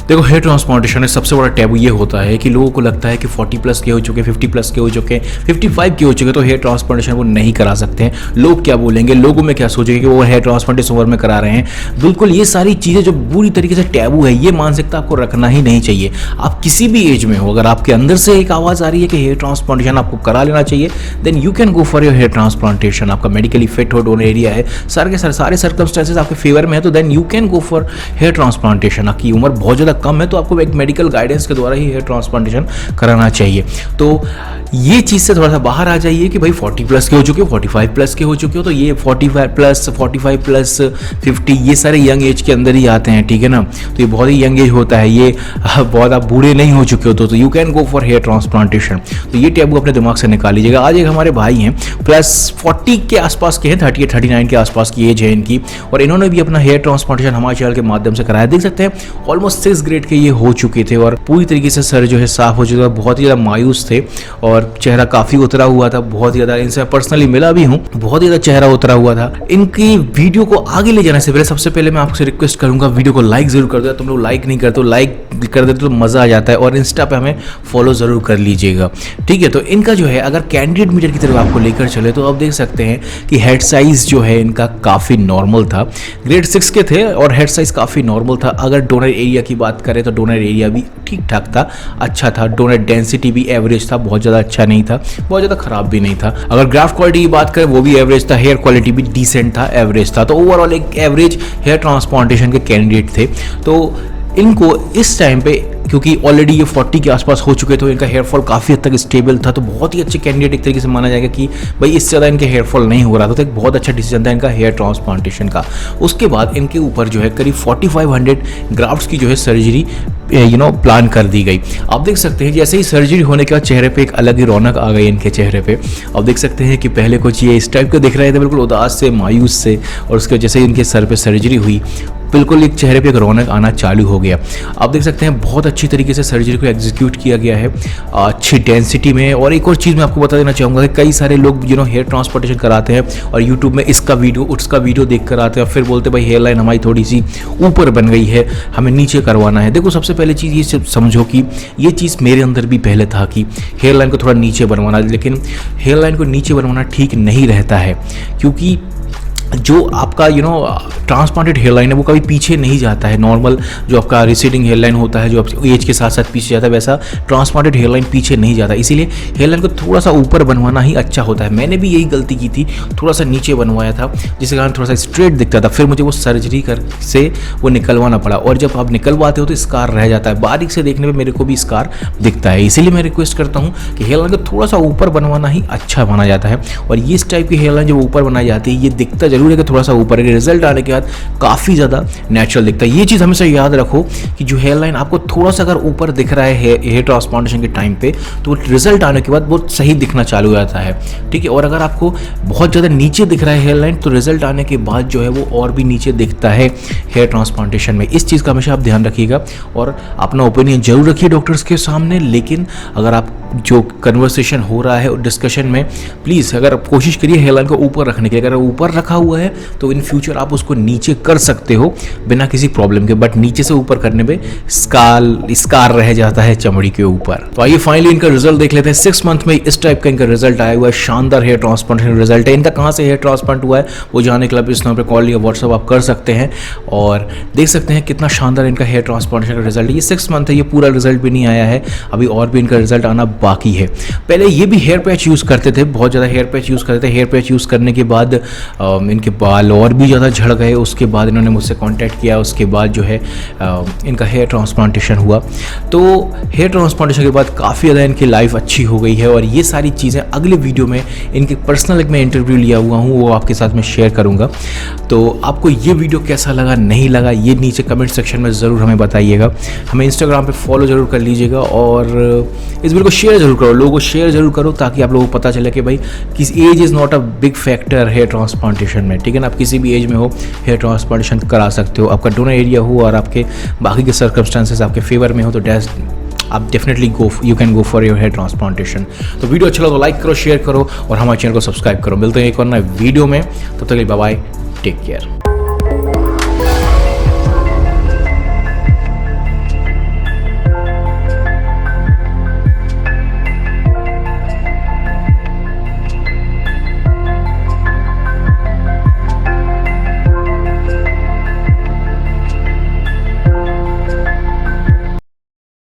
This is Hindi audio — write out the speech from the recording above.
देखो, हेयर ट्रांसप्लांटेशन में सबसे बड़ा टैबू ये होता है कि लोगों को लगता है कि 40 प्लस के हो चुके, 50 प्लस के हो चुके, 55 के हो चुके तो हेयर ट्रांसप्लांटेशन वो नहीं करा सकते हैं। लोग क्या बोलेंगे, लोगों में क्या सोचेंगे कि वो हेयर ट्रांसप्लांट इस उम्र में करा रहे हैं। बिल्कुल ये सारी चीज़ें जो बुरी तरीके से टैबू है, ये मानसिकता आपको रखना ही नहीं चाहिए। आप किसी भी एज में हो, अगर आपके अंदर से एक आवाज़ आ रही है कि हेयर ट्रांसप्लांटेशन आपको करा लेना चाहिए, then you can go for your hair transplantation. आपका मेडिकली फिट हो, डोनर एरिया है, सारे सर्कमस्टेंसेस आपके फेवर में है, तो then you can go for hair transplantation. आपकी उम्र बहुत ज़्यादा कम है तो आपको एक मेडिकल गाइडेंस के द्वारा ही हेयर ट्रांसप्लांटेशन कराना चाहिए। तो ये चीज़ से थोड़ा सा बाहर आ जाइए कि भाई 40 प्लस के हो चुके हो, 45 प्लस के हो चुके हो, तो ये 45 प्लस 50 ये सारे यंग एज के अंदर ही आते हैं, ठीक है ना। तो ये बहुत ही यंग एज होता है, ये बहुत आप बूढ़े नहीं हो चुके हो तो you can go for hair transplantation. तो ये टैबू अपने दिमाग से निकाल लीजिएगा। आज एक हमारे भाई हैं प्लस 40 के आसपास के हैं, 30 39 के आसपास की एज है इनकी, और इन्होंने भी अपना हेयर ट्रांसप्लांटेशन हमारे चैनल के माध्यम से कराया। देख सकते हैं ऑलमोस्ट 6 ग्रेड के ये हो चुके थे और पूरी तरीके से सर जो है साफ हो चुका था, बहुत ही ज़्यादा मायूस थे और चेहरा काफ़ी उतरा हुआ था, बहुत ही ज़्यादा। इनसे पर्सनली मिला भी हूँ, बहुत ही ज़्यादा चेहरा उतरा हुआ था। इनकी वीडियो को आगे ले जाने से पहले सबसे पहले मैं आपसे रिक्वेस्ट करूँगा, वीडियो को लाइक ज़रूर कर दो। तुम लोग लाइक नहीं करते, लाइक कर देते तो मज़ा आ जाता है, और इंस्टा पे हमें फॉलो ज़रूर कर लीजिएगा, ठीक है। तो इनका जो है अगर कैंडिडेट मीटर की तरफ आपको लेकर चले तो आप देख सकते हैं कि हेड साइज़ जो है इनका काफ़ी नॉर्मल था, ग्रेड 6 के थे और हेड साइज़ काफ़ी नॉर्मल था। अगर डोनर एरिया की बात करें तो डोनर एरिया भी ठीक ठाक था, अच्छा था। डोनर डेंसिटी भी एवरेज था, बहुत ज़्यादा अच्छा नहीं था, बहुत ज़्यादा ख़राब भी नहीं था। अगर ग्राफ्ट क्वालिटी की बात करें वो भी एवरेज था, हेयर क्वालिटी भी डिसेंट था, एवरेज था। तो ओवरऑल एक एवरेज हेयर ट्रांसप्लांटेशन के कैंडिडेट थे। तो इनको इस टाइम पे क्योंकि ऑलरेडी ये 40 के आसपास हो चुके तो इनका हेयर फॉल काफ़ी हद तक स्टेबल था, तो बहुत ही अच्छे कैंडिडेट एक तरीके से माना जाएगा कि भाई इससे ज़्यादा इनके हेयर फॉल नहीं हो रहा था। तो एक बहुत अच्छा डिसीजन था इनका हेयर ट्रांसप्लांटेशन का। उसके बाद इनके ऊपर जो है करीब 4500 ग्राफ्ट्स की जो है सर्जरी प्लान कर दी गई। आप देख सकते हैं जैसे ही सर्जरी होने के बाद चेहरे पे एक अलग ही रौनक आ गई इनके चेहरे पे। आप देख सकते हैं कि पहले कुछ ये इस टाइप के दिख रहे थे, बिल्कुल उदास से, मायूस से, और उसके जैसे ही इनके सर पे सर्जरी हुई बिल्कुल एक चेहरे पे एक रौनक आना चालू हो गया। आप देख सकते हैं बहुत अच्छी तरीके से सर्जरी को एग्जीक्यूट किया गया है, अच्छी डेंसिटी में। और एक और चीज़ मैं आपको बता देना चाहूँगा कि कई सारे लोग हेयर ट्रांसप्लांटेशन कराते हैं और यूट्यूब में इसका वीडियो उसका वीडियो देख कर आते हैं और फिर बोलते भाई हेयर लाइन हमारी थोड़ी सी ऊपर बन गई है, हमें नीचे करवाना है। देखो सबसे पहले चीज़ ये समझो कि ये चीज़ मेरे अंदर भी पहले था कि हेयर लाइन को थोड़ा नीचे बनवाना, लेकिन हेयर लाइन को नीचे बनवाना ठीक नहीं रहता है, क्योंकि जो आपका ट्रांसप्लांटेड हेयरलाइन है वो कभी पीछे नहीं जाता है। नॉर्मल जो आपका रिसीडिंग हेयरलाइन होता है जो आप एज के साथ साथ पीछे जाता है, वैसा ट्रांसप्लांटेड हेयरलाइन पीछे नहीं जाता। इसीलिए हेयरलाइन को थोड़ा सा ऊपर बनवाना ही अच्छा होता है। मैंने भी यही गलती की थी, थोड़ा सा नीचे बनवाया था जिसके कारण थोड़ा सा स्ट्रेट दिखता था। फिर मुझे वो सर्जरी कर से वो निकलवाना पड़ा, और जब आप निकलवाते हो तो स्कार रह जाता है। बारीक से देखने में मेरे को भी स्कार दिखता है। इसीलिए मैं रिक्वेस्ट करता हूँ कि हेयरलाइन को थोड़ा सा ऊपर बनवाना ही अच्छा माना जाता है। और ये इस टाइप की हेयरलाइन जब ऊपर बनाई जाती है ये दिखता जरूर है कि थोड़ा सा ऊपर है, रिजल्ट आने के बाद काफ़ी ज़्यादा नेचुरल दिखता है। ये चीज़ हमेशा याद रखो कि जो हेयर लाइन आपको थोड़ा सा अगर ऊपर दिख रहा है हेयर ट्रांसप्लांटेशन के टाइम पे, तो रिजल्ट आने के बाद बहुत सही दिखना चालू हो जाता है, ठीक है। और अगर आपको बहुत ज़्यादा नीचे दिख रहा है हेयर लाइन, तो रिजल्ट आने के बाद जो है वो और भी नीचे दिखता है हेयर ट्रांसप्लांटेशन में। इस चीज़ का हमेशा आप ध्यान रखिएगा और अपना ओपिनियन जरूर रखिए डॉक्टर्स के सामने। लेकिन अगर आप जो कन्वर्सेशन हो रहा है और डिस्कशन में, प्लीज़ अगर आप कोशिश करिए हेयर लाइन को ऊपर रखने की। अगर ऊपर रखा हुआ है तो इन फ्यूचर आप उसको नीचे कर सकते हो बिना किसी प्रॉब्लम के, बट नीचे से ऊपर करने पे स्कार रह जाता है चमड़ी के ऊपर। तो आइए फाइनली इनका रिजल्ट देख लेते हैं। 6 मंथ में इस टाइप का इनका रिजल्ट आया हुआ है, शानदार हेयर ट्रांसप्लांटेशन रिजल्ट है। इनका कहाँ से हेयर ट्रांसप्लांट हुआ है वो जानने के लिए इस नंबर पर कॉल या व्हाट्सअप आप कर सकते हैं और देख सकते हैं कितना शानदार इनका हेयर ट्रांसप्लांटेशन का रिजल्ट है। ये 6 मंथ है, ये पूरा रिजल्ट भी नहीं आया है, अभी और भी इनका रिजल्ट आना बाकी है। पहले ये भी हेयर पैच यूज़ करते थे, बहुत ज़्यादा हेयर पैच यूज़ करते थे। हेयर पैच यूज़ करने के बाद इनके बाल और भी ज़्यादा झड़ गए। उसके बाद इन्होंने मुझसे कांटेक्ट किया, उसके बाद जो है इनका हेयर ट्रांसप्लांटेशन हुआ। तो हेयर ट्रांसप्लांटेशन के बाद काफ़ी ज़्यादा इनकी लाइफ अच्छी हो गई है। और ये सारी चीज़ें अगले वीडियो में इनके पर्सनल एक मैं इंटरव्यू लिया हुआ हूँ, वो आपके साथ मैं शेयर करूँगा। तो आपको ये वीडियो कैसा लगा, नहीं लगा, ये नीचे कमेंट सेक्शन में ज़रूर हमें बताइएगा। हमें इंस्टाग्राम पे फॉलो ज़रूर कर लीजिएगा और इस वीडियो को शेयर ज़रूर करो, लोगों को शेयर ज़रूर करो ताकि आप लोगों को पता चले कि भाई किस age is not a big factor hair transplantation में, ठीक है ना। आप किसी भी एज में हो हेयर ट्रांसप्लांटेशन करा सकते हो, आपका डोनर एरिया हो और आपके बाकी के सर्कमस्टांसेस आपके फेवर में हो तो आप definitely you can go for your hair transplantation. तो वीडियो अच्छा लगा तो लाइक करो, शेयर करो और हमारे चैनल को सब्सक्राइब करो। मिलते हैं एक और नए वीडियो में, तब तक के लिए बाय बाय, टेक केयर।